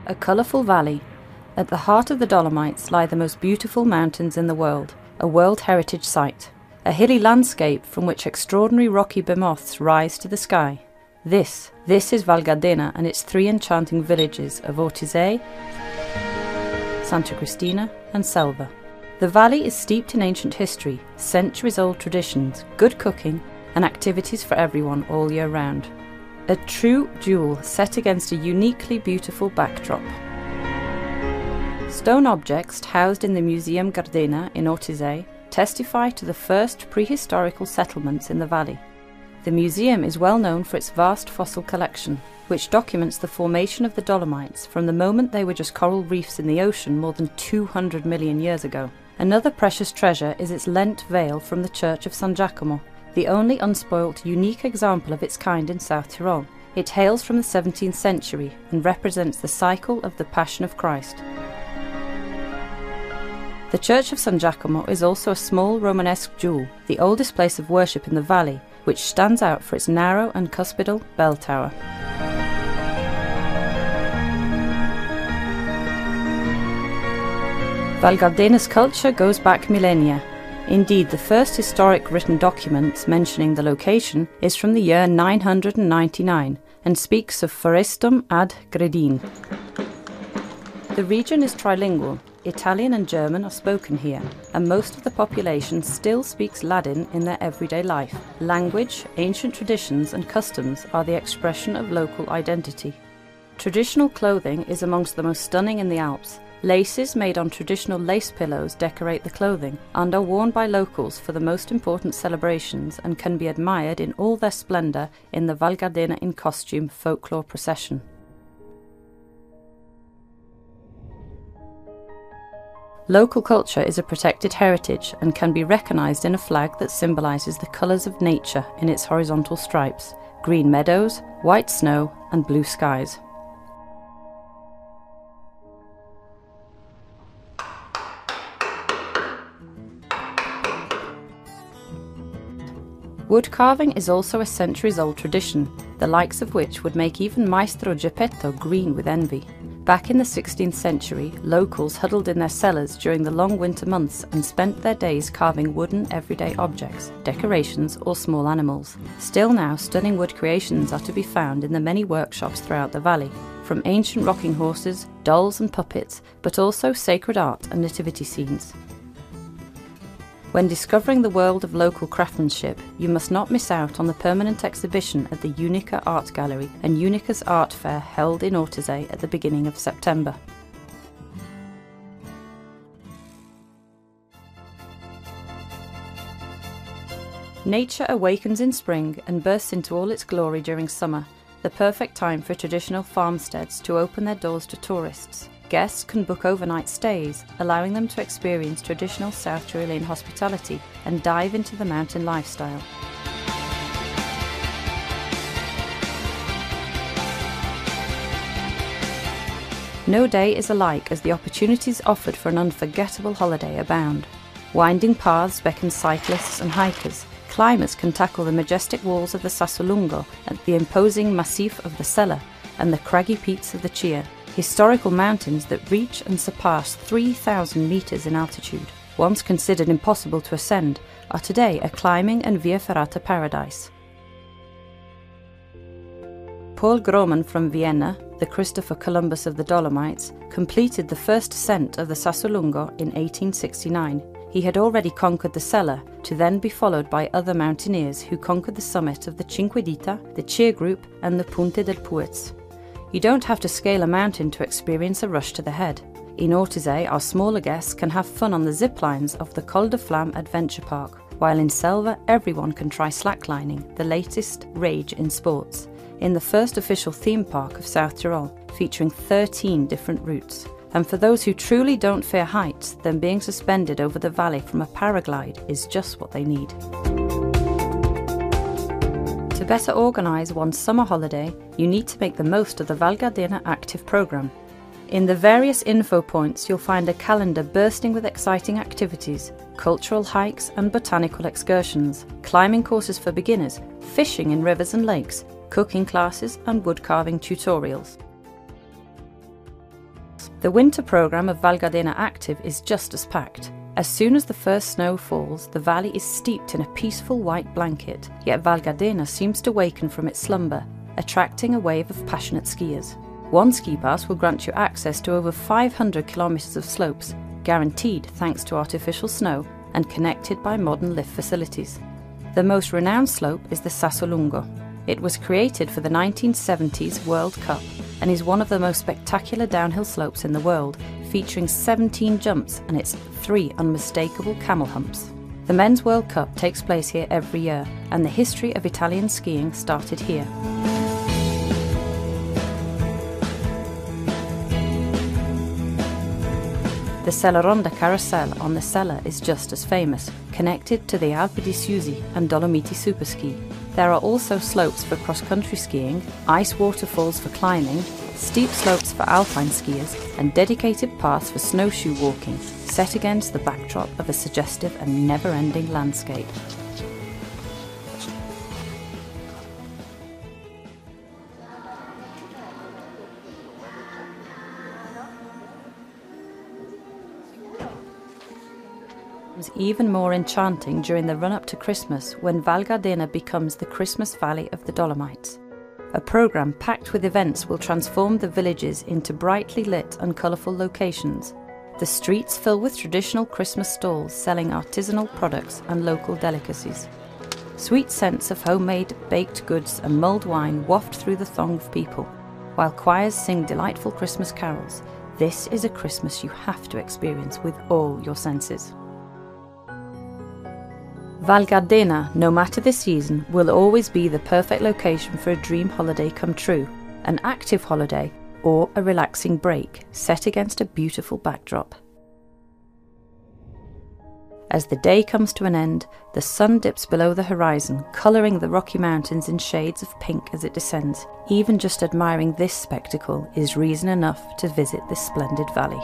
A colourful valley. At the heart of the Dolomites lie the most beautiful mountains in the world, a World Heritage Site. A hilly landscape from which extraordinary rocky behemoths rise to the sky. This is Val Gardena and its three enchanting villages of Ortisei, Santa Cristina and Selva. The valley is steeped in ancient history, centuries-old traditions, good cooking and activities for everyone all year round. A true jewel set against a uniquely beautiful backdrop. Stone objects housed in the Museum Gardena in Ortisei testify to the first prehistorical settlements in the valley. The museum is well known for its vast fossil collection, which documents the formation of the Dolomites from the moment they were just coral reefs in the ocean more than 200 million years ago. Another precious treasure is its Lent veil from the Church of San Giacomo, the only unspoilt, unique example of its kind in South Tyrol. It hails from the 17th century and represents the cycle of the Passion of Christ. The Church of San Giacomo is also a small Romanesque jewel, the oldest place of worship in the valley, which stands out for its narrow and cuspidal bell tower. Val Gardena's culture goes back millennia. Indeed, the first historic written document mentioning the location is from the year 999 and speaks of forestum ad gredin. The region is trilingual. Italian and German are spoken here, and most of the population still speaks Latin in their everyday life. Language, ancient traditions and customs are the expression of local identity. Traditional clothing is amongst the most stunning in the Alps. Laces made on traditional lace pillows decorate the clothing and are worn by locals for the most important celebrations and can be admired in all their splendour in the Val Gardena in costume folklore procession. Local culture is a protected heritage and can be recognised in a flag that symbolises the colours of nature in its horizontal stripes: green meadows, white snow and blue skies. Wood carving is also a centuries-old tradition, the likes of which would make even Maestro Geppetto green with envy. Back in the 16th century, locals huddled in their cellars during the long winter months and spent their days carving wooden everyday objects, decorations or small animals. Still now, stunning wood creations are to be found in the many workshops throughout the valley, from ancient rocking horses, dolls and puppets, but also sacred art and nativity scenes. When discovering the world of local craftsmanship, you must not miss out on the permanent exhibition at the Unica Art Gallery and Unica's Art Fair held in Ortisei at the beginning of September. Nature awakens in spring and bursts into all its glory during summer, the perfect time for traditional farmsteads to open their doors to tourists. Guests can book overnight stays, allowing them to experience traditional South Tyrolean hospitality and dive into the mountain lifestyle. No day is alike as the opportunities offered for an unforgettable holiday abound. Winding paths beckon cyclists and hikers. Climbers can tackle the majestic walls of the Sassolungo and the imposing massif of the Sella and the craggy peaks of the Chia. Historical mountains that reach and surpass 3,000 metres in altitude, once considered impossible to ascend, are today a climbing and via ferrata paradise. Paul Grohmann from Vienna, the Christopher Columbus of the Dolomites, completed the first ascent of the Sassolungo in 1869. He had already conquered the Sella, to then be followed by other mountaineers who conquered the summit of the Cinque Dita, the Chia Group and the Punte del Puez. You don't have to scale a mountain to experience a rush to the head. In Ortisei, our smaller guests can have fun on the zip lines of the Col de Flamme Adventure Park, while in Selva everyone can try slacklining, the latest rage in sports, in the first official theme park of South Tyrol, featuring 13 different routes. And for those who truly don't fear heights, then being suspended over the valley from a paraglide is just what they need. To better organise one's summer holiday, you need to make the most of the Val Gardena active programme. In the various info points you'll find a calendar bursting with exciting activities, cultural hikes and botanical excursions, climbing courses for beginners, fishing in rivers and lakes, cooking classes and wood carving tutorials. The winter programme of Val Gardena Active is just as packed. As soon as the first snow falls, the valley is steeped in a peaceful white blanket, yet Val Gardena seems to waken from its slumber, attracting a wave of passionate skiers. One ski pass will grant you access to over 500 kilometres of slopes, guaranteed thanks to artificial snow and connected by modern lift facilities. The most renowned slope is the Sassolungo. It was created for the 1970s World Cup and is one of the most spectacular downhill slopes in the world, featuring 17 jumps and its 3 unmistakable camel humps. The Men's World Cup takes place here every year, and the history of Italian skiing started here. The Sella Ronda carousel on the Sella is just as famous, connected to the Alpi di Siusi and Dolomiti Superski. There are also slopes for cross-country skiing, ice waterfalls for climbing, steep slopes for alpine skiers, and dedicated paths for snowshoe walking, set against the backdrop of a suggestive and never-ending landscape. Even more enchanting during the run-up to Christmas, when Val Gardena becomes the Christmas Valley of the Dolomites. A programme packed with events will transform the villages into brightly lit and colourful locations. The streets fill with traditional Christmas stalls selling artisanal products and local delicacies. Sweet scents of homemade baked goods and mulled wine waft through the throng of people, while choirs sing delightful Christmas carols. This is a Christmas you have to experience with all your senses. Val Gardena, no matter the season, will always be the perfect location for a dream holiday come true, an active holiday, or a relaxing break set against a beautiful backdrop. As the day comes to an end, the sun dips below the horizon, colouring the Rocky Mountains in shades of pink as it descends. Even just admiring this spectacle is reason enough to visit this splendid valley.